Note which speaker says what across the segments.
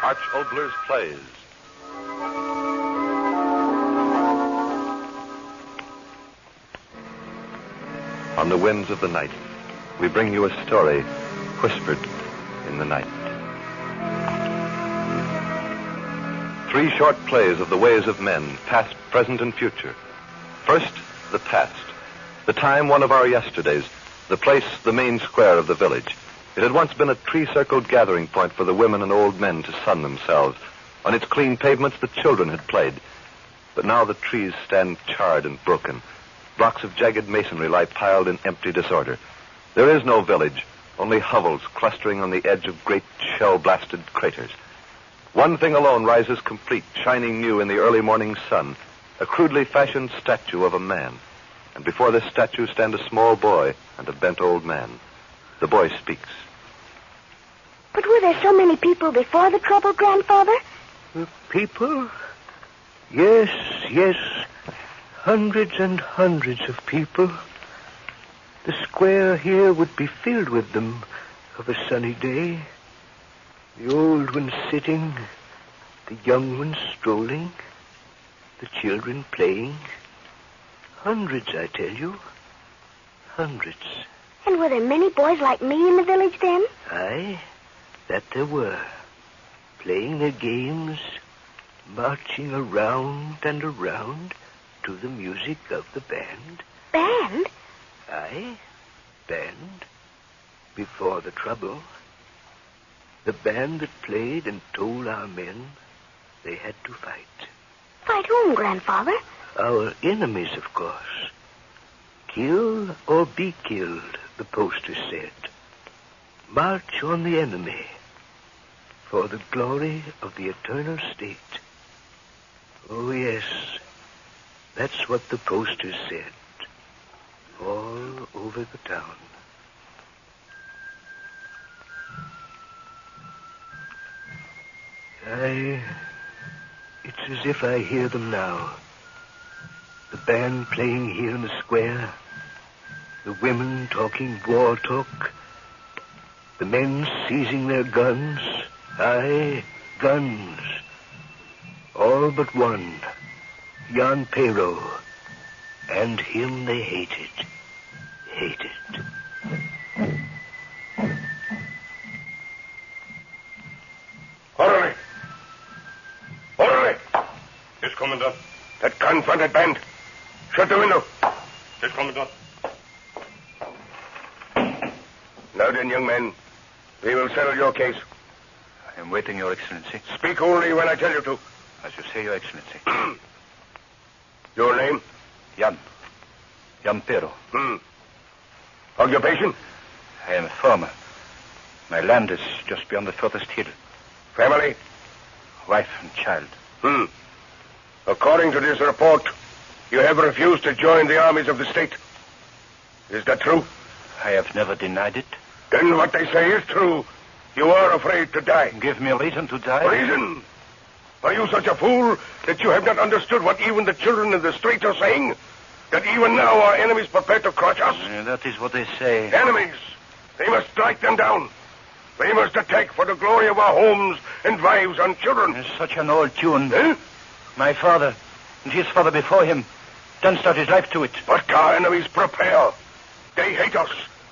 Speaker 1: Arch Oboler's Plays. On the winds of the night, we bring you a story whispered in the night. 3 short plays of the ways of men, past, present, and future. First, the past. The time, one of our yesterdays. The place, the main square of the village. It had once been a tree-circled gathering point for the women and old men to sun themselves. On its clean pavements, the children had played. But now the trees stand charred and broken. Blocks of jagged masonry lie piled in empty disorder. There is no village, only hovels clustering on the edge of great shell-blasted craters. One thing alone rises complete, shining new in the early morning sun, a crudely fashioned statue of a man. And before this statue stand a small boy and a bent old man. The boy speaks.
Speaker 2: But were there so many people before the trouble, Grandfather?
Speaker 3: People? Yes. Hundreds and hundreds of people. The square here would be filled with them of a sunny day. The old ones sitting, the young ones strolling, the children playing. Hundreds, I tell you. Hundreds.
Speaker 2: And were there many boys like me in the village then?
Speaker 3: Aye, that there were. Playing their games, marching around and around to the music of the band.
Speaker 2: Band?
Speaker 3: Aye, band. Before the trouble. The band that played and told our men they had to fight.
Speaker 2: Fight whom, Grandfather?
Speaker 3: Our enemies, of course. Kill or be killed, the poster said. March on the enemy for the glory of the eternal state. Oh, yes, that's what the posters said all over the town. It's as if I hear them now. The band playing here in the square. The women talking war talk. The men seizing their guns. Aye, guns. All but one. Jan Pero. And him they hated.
Speaker 4: Orderly! Yes, Commandant. That confounded band. Shut the window. Yes, Commandant. Now then, young men, we will settle your case.
Speaker 5: I am waiting, Your Excellency.
Speaker 4: Speak only when I tell you to.
Speaker 5: As you say, Your Excellency.
Speaker 4: Your name?
Speaker 5: Jan Pero.
Speaker 4: Occupation?
Speaker 5: I am a farmer. My land is just beyond the furthest hill.
Speaker 4: Family?
Speaker 5: Wife and child.
Speaker 4: According to this report, you have refused to join the armies of the state. Is that true?
Speaker 5: I have never denied it.
Speaker 4: Then what they say is true. You are afraid to die.
Speaker 5: Give me a reason to die.
Speaker 4: Reason? Are you such a fool that you have not understood what even the children in the streets are saying? That even now our enemies prepare to crush us?
Speaker 5: That is what they say.
Speaker 4: Enemies! They must strike them down. They must attack for the glory of our homes and wives and children.
Speaker 5: It's such an old tune.
Speaker 4: Eh?
Speaker 5: My father and his father before him danced out his life to it.
Speaker 4: But our enemies prepare. They hate us.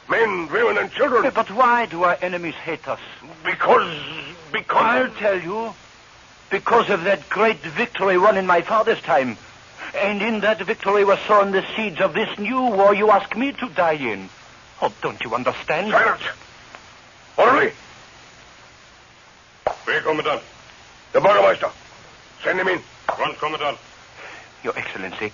Speaker 4: Men, women, and children.
Speaker 5: But why do our enemies hate us?
Speaker 4: Because...
Speaker 5: I'll tell you. Because of that great victory won in my father's time. And in that victory were sown the seeds of this new war you ask me to die in. Oh, don't you understand?
Speaker 4: Silence! Orderly! Where, Commandant? The Burgermeister. Send him in. Run, Commandant.
Speaker 5: Your Excellency,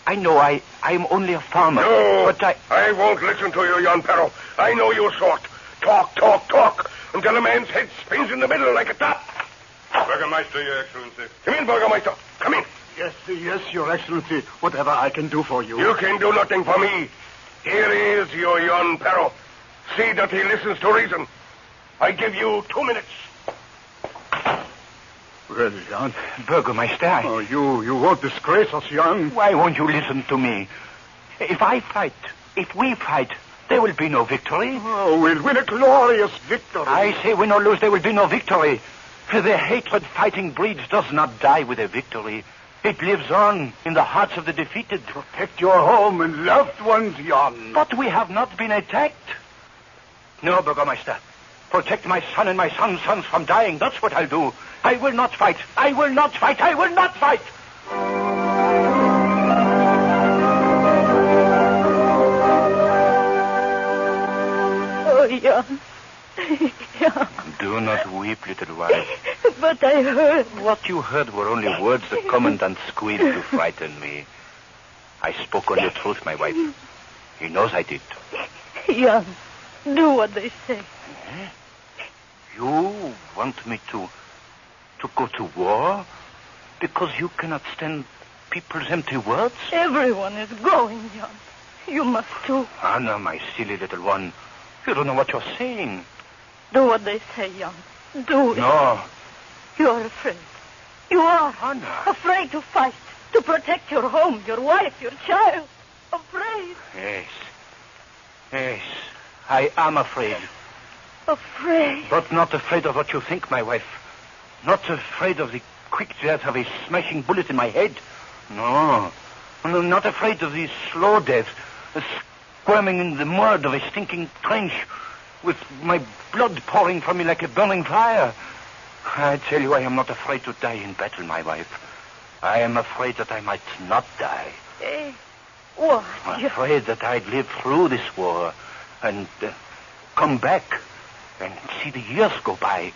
Speaker 5: I know I'm only a farmer.
Speaker 4: No,
Speaker 5: but
Speaker 4: I won't listen to you, Jan Pero. I know your sort. Talk, until a man's head spins in the middle like a top. Burgermeister, Your Excellency. Come in, Burgermeister. Come in.
Speaker 6: Yes, Your Excellency. Whatever I can do for you.
Speaker 4: You can do nothing for me. Here is your Jan Pero. See that he listens to reason. I give you 2 minutes.
Speaker 6: Well, Jan.
Speaker 5: Burgermeister,
Speaker 6: Oh, you won't disgrace us, Jan.
Speaker 5: Why won't you listen to me? If we fight, There will be no victory.
Speaker 6: Oh, we'll win a glorious victory.
Speaker 5: I say win or lose, there will be no victory. The hatred fighting breeds does not die with a victory. It lives on in the hearts of the defeated.
Speaker 6: Protect your home and loved ones, Jan.
Speaker 5: But we have not been attacked. No, Burgermeister. Protect my son and my son's sons from dying. That's what I'll do. I will not fight. I will not fight. I will not fight.
Speaker 2: Oh, Jan. Jan.
Speaker 5: Do not weep, little wife.
Speaker 2: But I heard.
Speaker 5: What you heard were only words the commandant squealed to frighten me. I spoke only the truth, my wife. He knows I did.
Speaker 2: Jan, do what they say.
Speaker 5: You want me to go to war? Because you cannot stand people's empty words?
Speaker 2: Everyone is going, Jan. You must too.
Speaker 5: Anna, my silly little one. You don't know what you're saying.
Speaker 2: Do what they say, Jan. Do it.
Speaker 5: No.
Speaker 2: You're afraid. You are.
Speaker 5: Anna.
Speaker 2: Afraid to fight. To protect your home, your wife, your child. Afraid.
Speaker 5: Yes. Yes. I am afraid.
Speaker 2: Afraid.
Speaker 5: But not afraid of what you think, my wife. Not afraid of the quick death of a smashing bullet in my head. No. No, not afraid of the slow death. Squirming in the mud of a stinking trench with my blood pouring from me like a burning fire. I tell you, I am not afraid to die in battle, my wife. I am afraid that I might not die.
Speaker 2: What?
Speaker 5: I'm afraid that I'd live through this war and come back and see the years go by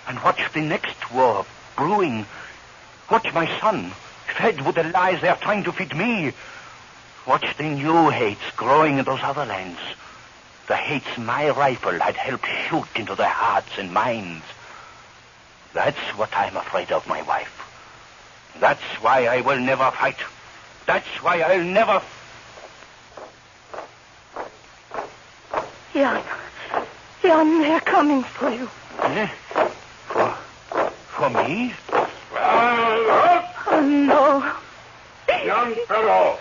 Speaker 5: and watch the next war brewing. Watch my son fed with the lies they're trying to feed me. Watch the new hates growing in those other lands. The hates my rifle had helped shoot into their hearts and minds. That's what I'm afraid of, my wife. That's why I will never fight. That's why I'll never...
Speaker 2: Jan, they're coming for you.
Speaker 5: Eh? For me?
Speaker 2: Oh, no.
Speaker 6: Young fellow.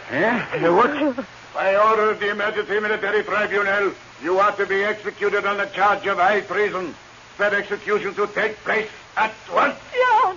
Speaker 5: What?
Speaker 6: By order of the Emergency Military Tribunal, you are to be executed on the charge of high treason. That execution to take place at once.
Speaker 2: Jan!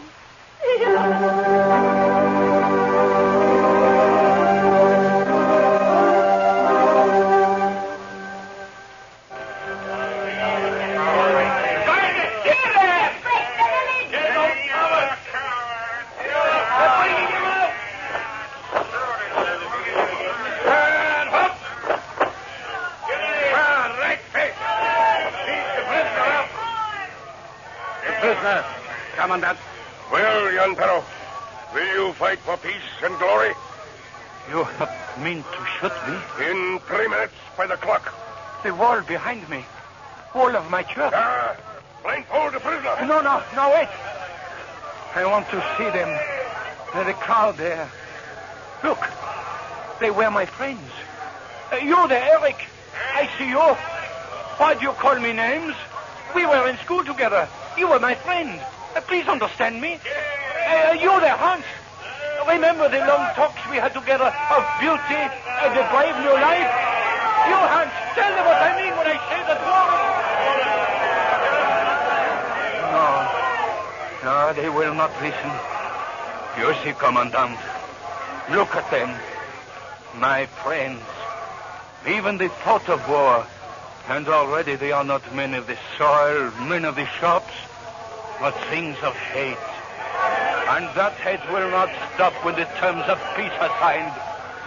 Speaker 4: Commandant. Well, young fellow, will you fight for peace and glory?
Speaker 5: You mean to shoot me?
Speaker 4: In 3 minutes by the clock.
Speaker 5: The wall behind me. Wall of my church.
Speaker 4: Blindfold the prisoner.
Speaker 5: No, wait. I want to see them. The crowd there. Look, they were my friends. You there, Eric. I see you. Why do you call me names? We were in school together. You were my friend. Please understand me. You there, Hans. Remember the long talks we had together of beauty and a brave new life? You, Hans, tell them what I mean when I say that word. No, they will not listen. You see, Commandant. Look at them. My friends. Even the thought of war. And already they are not men of the soil, men of the shops, but things of hate. And that hate will not stop when the terms of peace are signed.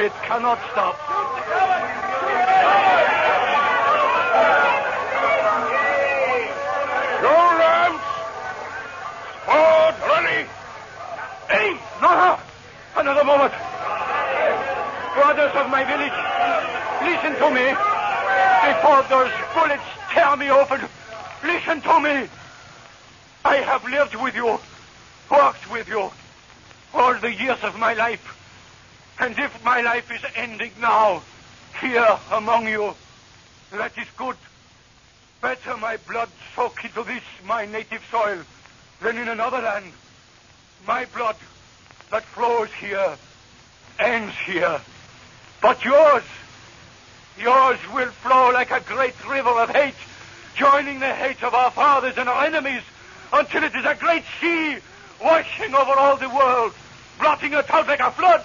Speaker 5: It cannot stop.
Speaker 4: Your lamps. Sport ready.
Speaker 5: Aim! No! Another moment. Brothers of my village, listen to me. Before those bullets tear me open, listen to me. I have lived with you, worked with you, all the years of my life. And if my life is ending now, here among you, that is good. Better my blood soak into this, my native soil, than in another land. My blood that flows here, ends here. But yours, Yours will flow like a great river of hate, joining the hate of our fathers and our enemies, until it is a great sea, washing over all the world, blotting it out like a flood.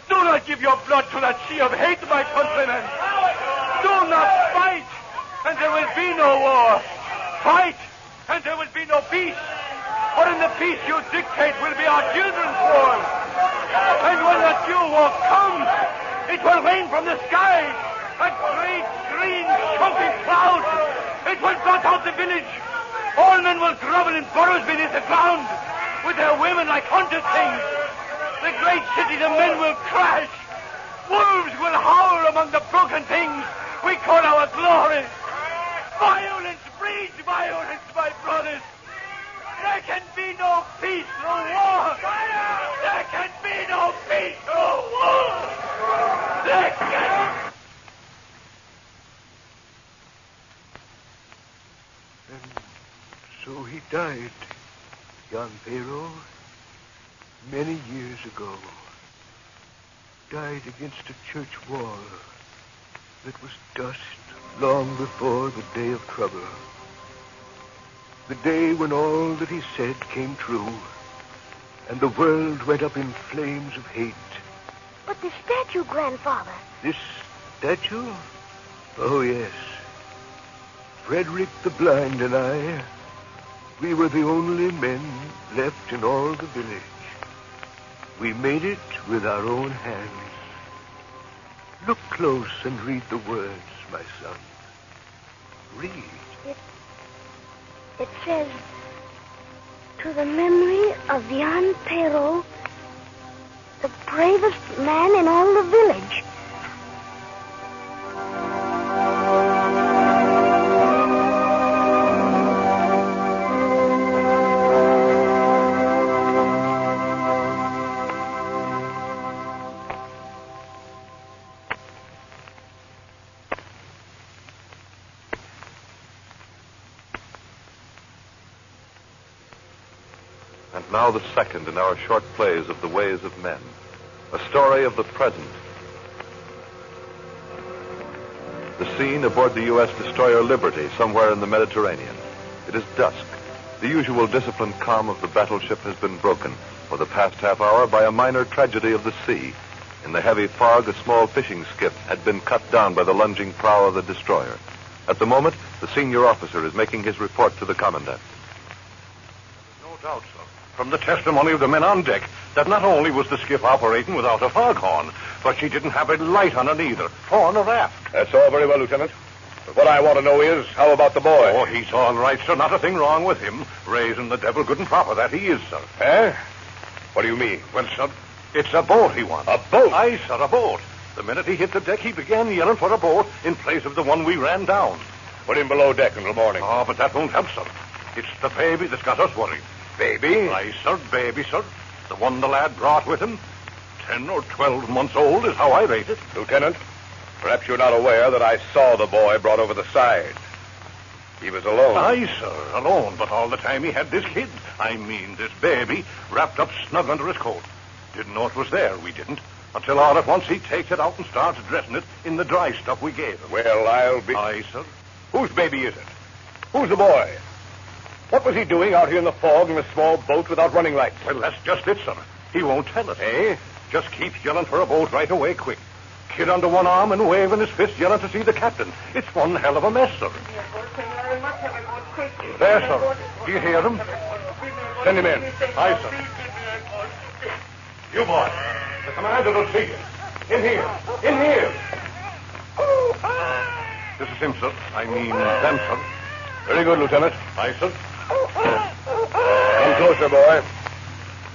Speaker 5: Do not give your blood to that sea of hate, my countrymen. Do not fight, and there will be no war. Fight, and there will be no peace. For in the peace you dictate will be our children's war. And when that new war comes, it will rain from the sky, a great green choking cloud. It will blot out the village. All men will grovel in burrows beneath the ground, with their women like hunted things. The great cities of men will crash. Wolves will howl among the broken things we call our glory. Violence breeds violence, my brothers. There can be no peace through war. There can be no peace through war. There can...
Speaker 3: And so he died, Jan Pero, many years ago. Died against a church wall that was dust long before the day of trouble. The day when all that he said came true, and the world went up in flames of hate.
Speaker 2: But the statue, Grandfather.
Speaker 3: This statue? Oh, yes. Frederick the Blind and I, we were the only men left in all the village. We made it with our own hands. Look close and read the words, my son. Read.
Speaker 2: It says, to the memory of Jan Pero, the bravest man in all the village.
Speaker 1: And now the second in our short plays of the ways of men. A story of the present. The scene aboard the U.S. destroyer Liberty, somewhere in the Mediterranean. It is dusk. The usual disciplined calm of the battleship has been broken for the past half hour by a minor tragedy of the sea. In the heavy fog, a small fishing skiff had been cut down by the lunging prow of the destroyer. At the moment, the senior officer is making his report to the commandant.
Speaker 7: No doubt, sir, from the testimony of the men on deck, that not only was the skiff operating without a foghorn, but she didn't have a light on it either, fore nor aft.
Speaker 4: That's all very well, Lieutenant. But what I want to know is, how about the boy?
Speaker 7: Oh, he's all right, sir. Not a thing wrong with him. Raising the devil good and proper, that he is, sir.
Speaker 4: Eh? What do you mean?
Speaker 7: Well, sir, it's a boat he wants.
Speaker 4: A boat?
Speaker 7: Aye, sir, a boat. The minute he hit the deck, he began yelling for a boat in place of the one we ran down.
Speaker 4: Put him below deck until morning.
Speaker 7: Oh, but that won't help, sir. It's the baby that's got us worried.
Speaker 4: Baby?
Speaker 7: Aye, sir, baby, sir. The one the lad brought with him. 10 or 12 months old is how I rate it.
Speaker 4: Lieutenant, perhaps you're not aware that I saw the boy brought over the side. He was alone.
Speaker 7: Aye, sir, alone, but all the time he had this kid, I mean this baby, wrapped up snug under his coat. Didn't know it was there, we didn't, until all at once he takes it out and starts dressing it in the dry stuff we gave him.
Speaker 4: Well, I'll be...
Speaker 7: Aye, sir.
Speaker 4: Whose baby is it? Who's the boy? What was he doing out here in the fog in a small boat without running lights?
Speaker 7: Well, that's just it, sir. He won't tell us.
Speaker 4: Eh?
Speaker 7: Just keeps yelling for a boat right away, quick. Kid under one arm and waving his fist, yelling to see the captain. It's one hell of a mess, sir. There, sir. Do you hear him?
Speaker 4: Send him in.
Speaker 7: Aye, sir. You boy. The commander will see you. In here. In here. This is him, sir. I mean, them, sir.
Speaker 4: Very good, Lieutenant.
Speaker 7: Aye, sir.
Speaker 4: Come closer, boy.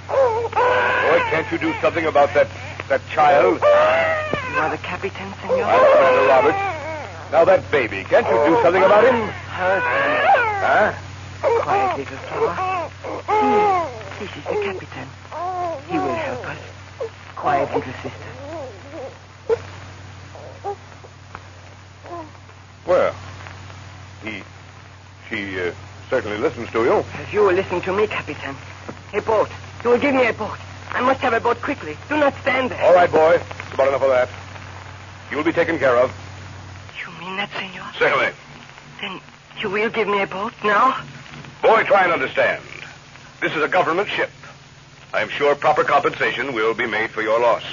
Speaker 4: Boy, can't you do something about that child?
Speaker 8: You are the captain, senor?
Speaker 4: I'm Commander Roberts. Now, that baby, can't you do something about him? Huh?
Speaker 8: Quiet, little flower. This is the captain. He will help us. Quiet, little sister.
Speaker 4: Well, she certainly listens to you.
Speaker 8: As you will listen to me, captain. A boat. You will give me a boat. I must have a boat quickly. Do not stand there.
Speaker 4: All right, boy. It's about enough of that. You'll be taken care of.
Speaker 8: mean that, senor?
Speaker 4: Certainly.
Speaker 8: Then you will give me a boat now?
Speaker 4: Boy, try and understand. This is a government ship. I am sure proper compensation will be made for your loss.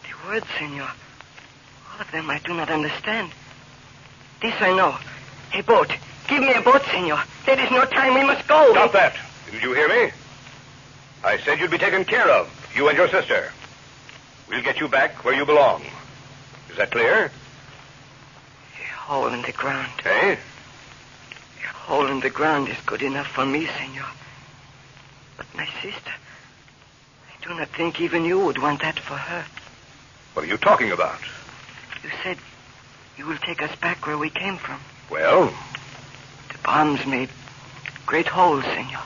Speaker 8: The words, senor. All of them I do not understand. This I know. A boat. Give me a boat, senor. There is no time. We must go.
Speaker 4: Stop that. Didn't you hear me? I said you'd be taken care of, you and your sister. We'll get you back where you belong. Is that clear?
Speaker 8: A hole in the ground.
Speaker 4: Eh?
Speaker 8: A hole in the ground is good enough for me, senor. But my sister, I do not think even you would want that for her.
Speaker 4: What are you talking about?
Speaker 8: You said you will take us back where we came from.
Speaker 4: Well?
Speaker 8: The bombs made great holes, senor.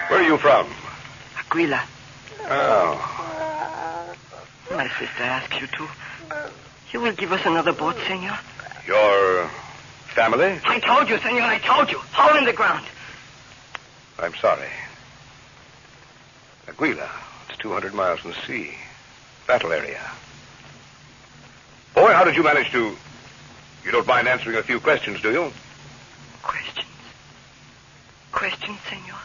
Speaker 4: Where are you from?
Speaker 8: Aquila.
Speaker 4: Oh.
Speaker 8: My sister asks you to. You will give us another boat, senor?
Speaker 4: Your family?
Speaker 8: I told you, senor, I told you. Hole in the ground.
Speaker 4: I'm sorry. Aquila. It's 200 miles from the sea. Battle area. Boy, how did you manage to... You don't mind answering a few questions, do you?
Speaker 8: Questions? Questions, senor?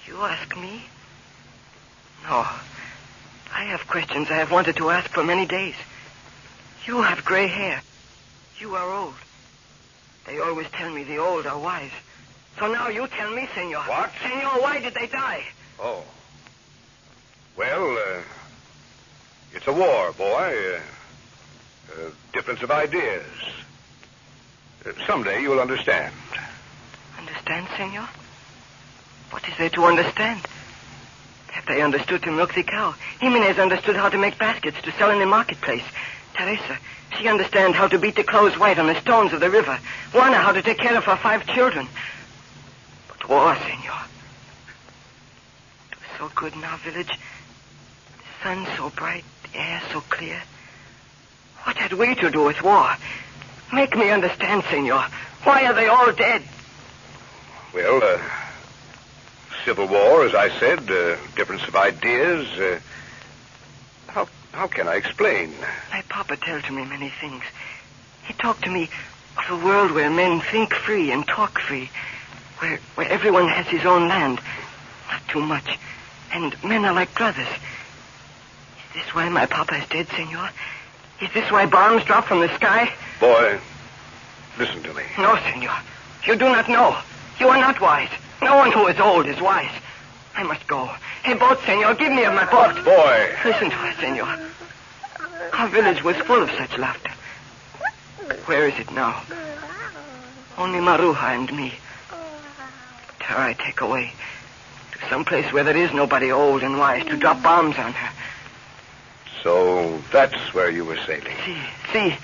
Speaker 8: You ask me? No. I have questions I have wanted to ask for many days. You have gray hair. You are old. They always tell me the old are wise. So now you tell me, senor.
Speaker 4: What?
Speaker 8: Senor, why did they die?
Speaker 4: Oh. Well, it's a war, boy. Difference of ideas. Someday you'll understand.
Speaker 8: Understand, senor? What is there to understand? Have they understood to milk the cow? Jimenez understood how to make baskets to sell in the marketplace. Teresa, she understands how to beat the clothes white on the stones of the river. Juana, how to take care of her 5 children. But war, senor. It was so good in our village. The sun so bright, the air so clear. What had we to do with war? Make me understand, senor. Why are they all dead?
Speaker 4: Well, civil war, as I said, difference of ideas. How can I explain?
Speaker 8: My papa told to me many things. He talked to me of a world where men think free and talk free, where everyone has his own land, not too much, and men are like brothers. Is this why my papa is dead, senor? Is this why bombs drop from the sky?
Speaker 4: Boy, listen to me.
Speaker 8: No, senor. You do not know. You are not wise. No one who is old is wise. I must go. Hey, boat, senor, give me my boat.
Speaker 4: Boy.
Speaker 8: Listen to us, senor. Our village was full of such laughter. Where is it now? Only Maruja and me. But her I take away to some place where there is nobody old and wise to drop bombs on her.
Speaker 4: So that's where you were sailing.
Speaker 8: See.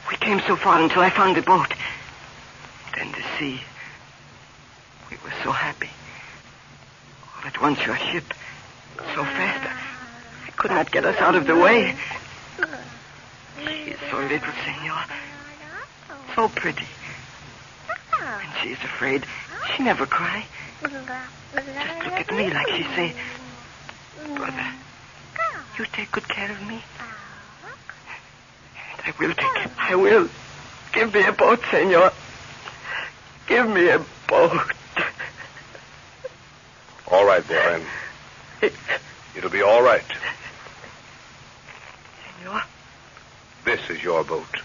Speaker 8: We came so far until I found the boat. Then the sea. We were so happy. All at once your ship, so fast, I could not get us out of the way. She is so little, senor. So pretty. When she is afraid, she never cry. Just look at me like she say, brother, you take good care of me. And I will take it. I will. Give me a boat, senor. Give me a boat.
Speaker 4: All right, boy. It'll be all right.
Speaker 8: Senor?
Speaker 4: This is your boat.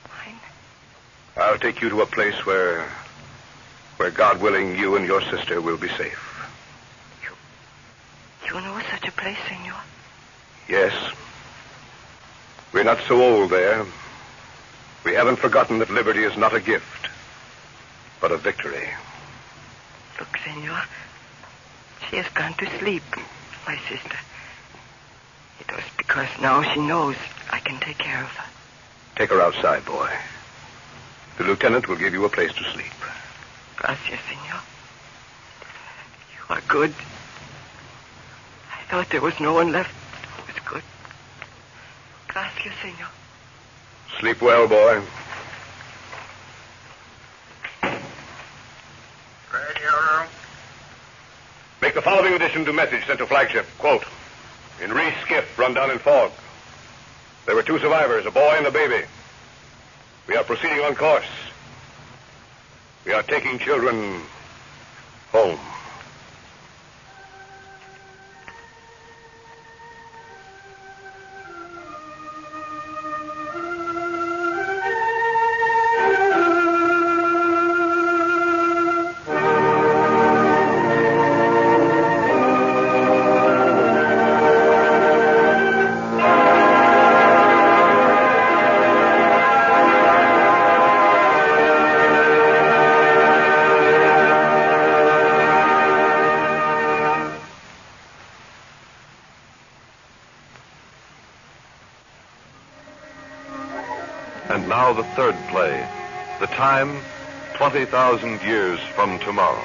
Speaker 8: Mine?
Speaker 4: I'll take you to a place where God willing, you and your sister will be safe.
Speaker 8: You know such a place, senor?
Speaker 4: Yes. We're not so old there. We haven't forgotten that liberty is not a gift, but a victory.
Speaker 8: Look, senor. She has gone to sleep, my sister. It was because now she knows I can take care of her.
Speaker 4: Take her outside, boy. The lieutenant will give you a place to sleep.
Speaker 8: Gracias, senor. You are good. I thought there was no one left who was good. Gracias, senor.
Speaker 4: Sleep well, boy.
Speaker 6: Radio room.
Speaker 4: Make the following addition to message sent to flagship. Quote, in Reese skiff run down in fog. There were 2 survivors, a boy and a baby. We are proceeding on course. We are taking children home.
Speaker 1: And now the third play. The time, 20,000 years from tomorrow.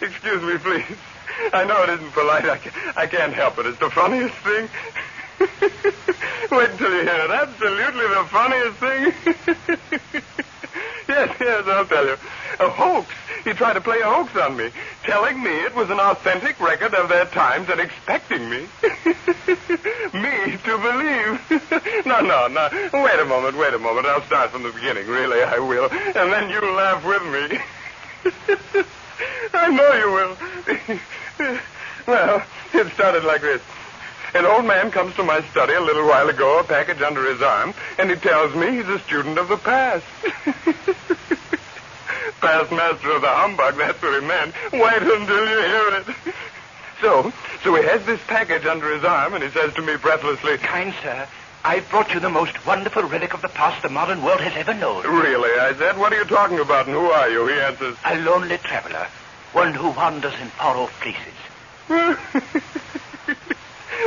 Speaker 4: Excuse me, please. I know it isn't polite. I can't help it. It's the funniest thing. Wait until you hear it. Absolutely the funniest thing. Yes, I'll tell you. A hoax. He tried to play a hoax on me, telling me it was an authentic record of their times and expecting me. Me to believe. No. Wait a moment. I'll start from the beginning. Really, I will. And then you'll laugh with me. I know you will. Well, it started like this. An old man comes to my study a little while ago, a package under his arm, and he tells me he's a student of the past. Past master of the humbug, that's what he meant. Wait until you hear it. So he has this package under his arm, and he says to me breathlessly,
Speaker 5: "Kind sir, I brought you the most wonderful relic of the past the modern world has ever known."
Speaker 4: "Really?" I said. "What are you talking about, and who are you?" He answers,
Speaker 5: "A lonely traveler, one who wanders in far-off places."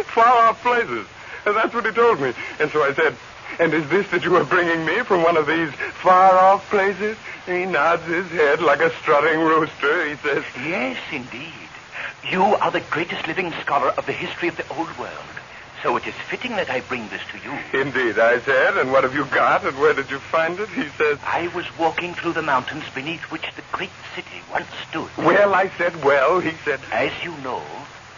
Speaker 4: Far-off places. And that's what he told me. And so I said, "And is this that you are bringing me from one of these far-off places?" He nods his head like a strutting rooster. He says,
Speaker 5: "Yes, indeed. You are the greatest living scholar of the history of the old world. So it is fitting that I bring this to you."
Speaker 4: "Indeed," I said. "And what have you got, and where did you find it?" He says,
Speaker 5: "I was walking through the mountains beneath which the great city once stood."
Speaker 4: "Well," I said, "well," he said,
Speaker 5: "As you know,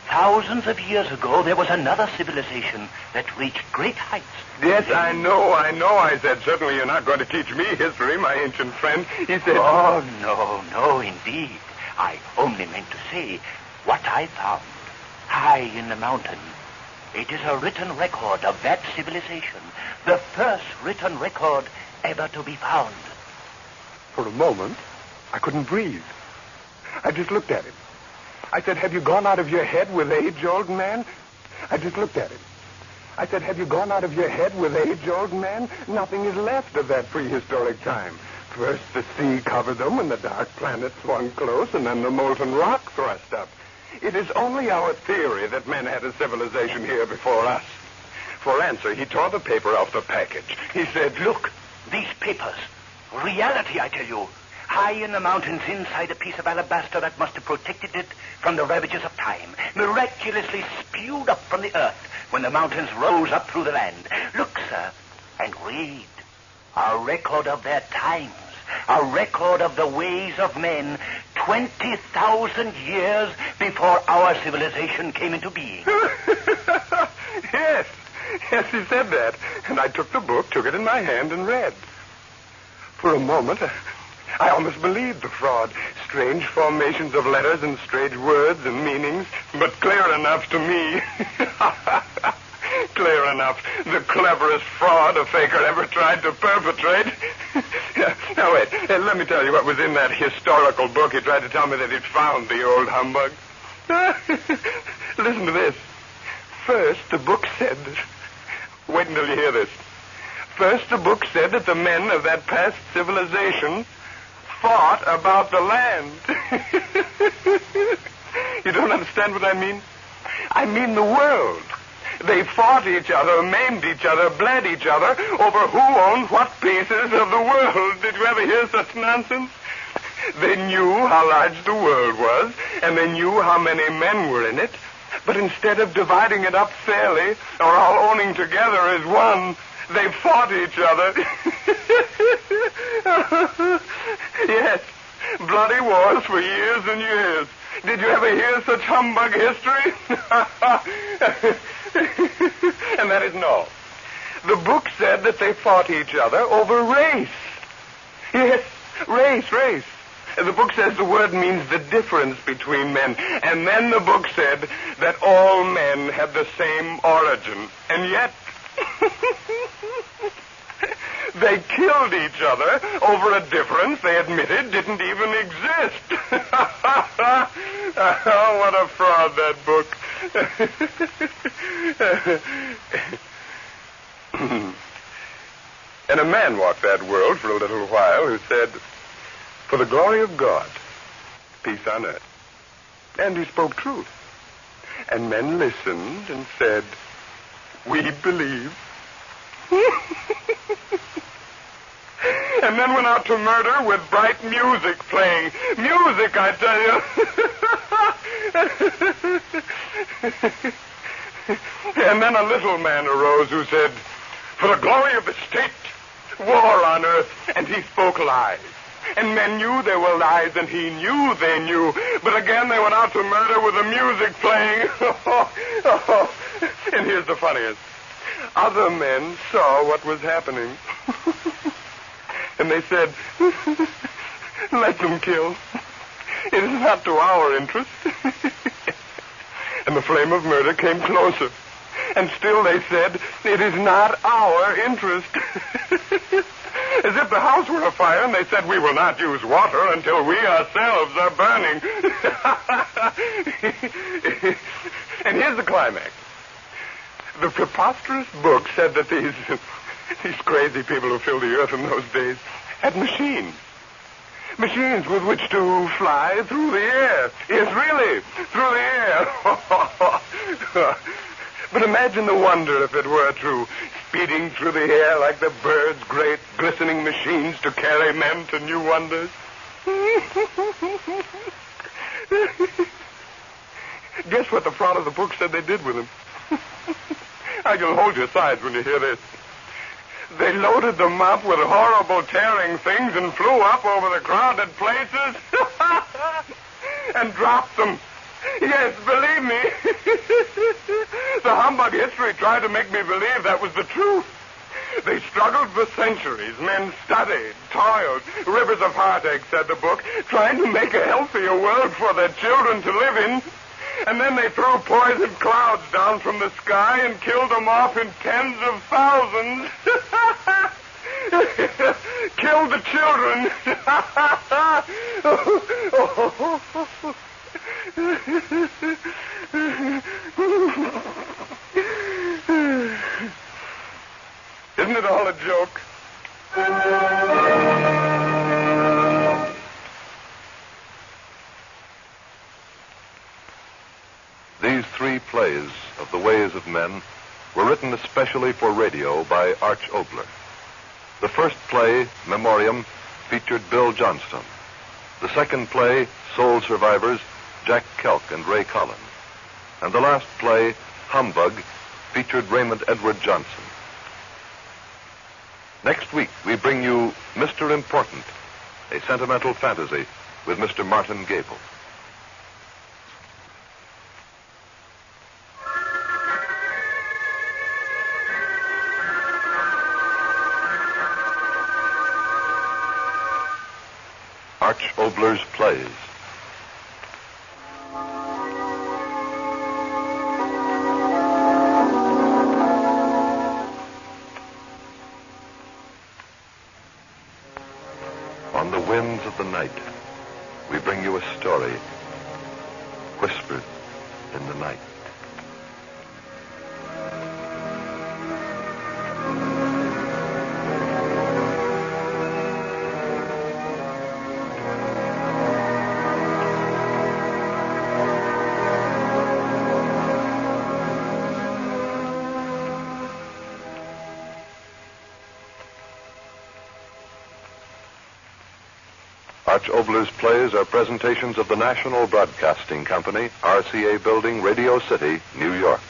Speaker 5: thousands of years ago, there was another civilization that reached great heights."
Speaker 4: "Yes, I know, I said. "Certainly you're not going to teach me history, my ancient friend." He said,
Speaker 5: "Oh, no, indeed. I only meant to say what I found high in the mountain. It is a written record of that civilization, the first written record ever to be found."
Speaker 4: For a moment, I couldn't breathe. I just looked at him. I said, "Have you gone out of your head with age, old man?" I just looked at him. I said, "Have you gone out of your head with age, old man? Nothing is left of that prehistoric time. First the sea covered them and the dark planet swung close and then the molten rock thrust up. It is only our theory that men had a civilization here before us." For answer, he tore the paper off the package. He said,
Speaker 5: "Look, these papers. Reality, I tell you. High in the mountains inside a piece of alabaster that must have protected it from the ravages of time. Miraculously spewed up from the earth when the mountains rose up through the land. Look, sir, and read. A record of their times. A record of the ways of men 20,000 years before our civilization came into being."
Speaker 4: Yes, he said that. And I took the book, took it in my hand, and read. For a moment, I almost believed the fraud. Strange formations of letters and strange words and meanings, but clear enough to me. Clear enough. The cleverest fraud a faker ever tried to perpetrate. Now, wait. Let me tell you what was in that historical book. He tried to tell me that he'd found the old humbug. Listen to this. First, the book said... Wait until you hear this. First, the book said that the men of that past civilization fought about the land. You don't understand what I mean? I mean the world. They fought each other, maimed each other, bled each other over who owned what pieces of the world. Did you ever hear such nonsense? They knew how large the world was, and they knew how many men were in it. But instead of dividing it up fairly, or all owning together as one, they fought each other. Yes, bloody wars for years and years. Did you ever hear such humbug history? And that isn't all. The book said that they fought each other over race. Yes, race. The book says the word means the difference between men. And then the book said that all men had the same origin. And yet, they killed each other over a difference they admitted didn't even exist. Oh, what a fraud, that book. And a man walked that world for a little while who said, "For the glory of God, peace on earth." And he spoke truth. And men listened and said, "We believe." And then went out to murder with bright music playing. Music, I tell you. And then a little man arose who said, "For the glory of the state, war on earth." And he spoke lies. And men knew they were lies, and he knew they knew. But again they went out to murder with the music playing. And here's the funniest. Other men saw what was happening. And they said, "Let them kill. It is not to our interest." And the flame of murder came closer. And still they said, "It is not our interest." As if the house were afire, and they said, "We will not use water until we ourselves are burning." And here's the climax. The preposterous book said that these crazy people who filled the earth in those days had machines. Machines with which to fly through the air. Yes, really, through the air. But imagine the wonder if it were true, speeding through the air like the birds' great glistening machines to carry men to new wonders. Guess what the front of the book said they did with them? You'll hold your sides when you hear this. They loaded them up with horrible tearing things and flew up over the crowded places and dropped them. Yes, believe me. The humbug history tried to make me believe that was the truth. They struggled for centuries. Men studied, toiled, rivers of heartache, said the book, trying to make a healthier world for their children to live in. And then they threw poison clouds down from the sky and killed them off in tens of thousands. Killed the children. Isn't it all a joke?
Speaker 1: These three plays of the ways of men were written especially for radio by Arch Oboler. The first play, Memoriam, featured Bill Johnston. The second play, Soul Survivors, Jack Kelk and Ray Collins. And the last play, Humbug, featured Raymond Edward Johnson. Next week, we bring you Mr. Important, a sentimental fantasy with Mr. Martin Gable. Arch Oboler's plays. On the winds of the night, we bring you a story whispered in the night. Arch Oboler's plays are presentations of the National Broadcasting Company, RCA Building, Radio City, New York.